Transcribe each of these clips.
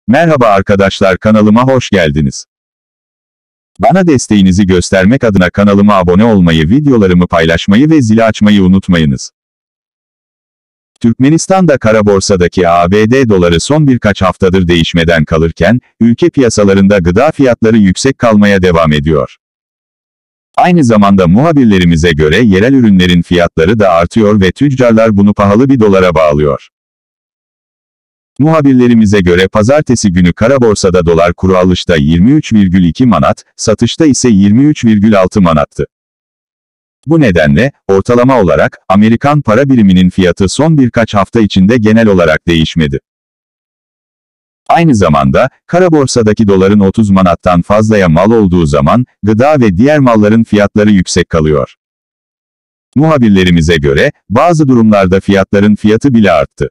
Merhaba arkadaşlar, kanalıma hoş geldiniz. Bana desteğinizi göstermek adına kanalıma abone olmayı, videolarımı paylaşmayı ve zili açmayı unutmayınız. Türkmenistan'da kara borsadaki ABD doları son birkaç haftadır değişmeden kalırken, ülke piyasalarında gıda fiyatları yüksek kalmaya devam ediyor. Aynı zamanda muhabirlerimize göre yerel ürünlerin fiyatları da artıyor ve tüccarlar bunu pahalı bir dolara bağlıyor. Muhabirlerimize göre pazartesi günü kara borsada dolar kuru alışta 23,2 manat, satışta ise 23,6 manattı. Bu nedenle, ortalama olarak, Amerikan para biriminin fiyatı son birkaç hafta içinde genel olarak değişmedi. Aynı zamanda, kara borsadaki doların 30 manattan fazlaya mal olduğu zaman, gıda ve diğer malların fiyatları yüksek kalıyor. Muhabirlerimize göre, bazı durumlarda fiyatların fiyatı bile arttı.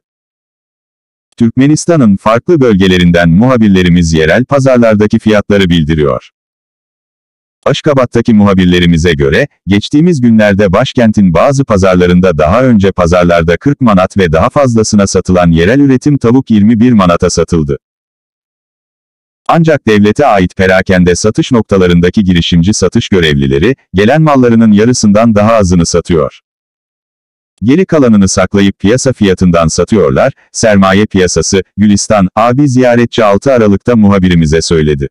Türkmenistan'ın farklı bölgelerinden muhabirlerimiz yerel pazarlardaki fiyatları bildiriyor. Aşkabat'taki muhabirlerimize göre, geçtiğimiz günlerde başkentin bazı pazarlarında daha önce pazarlarda 40 manat ve daha fazlasına satılan yerel üretim tavuk 21 manata satıldı. Ancak devlete ait perakende satış noktalarındaki girişimci satış görevlileri, gelen mallarının yarısından daha azını satıyor. Geri kalanını saklayıp piyasa fiyatından satıyorlar, sermaye piyasası, Gülistan, abi ziyaretçi 6 Aralık'ta muhabirimize söyledi.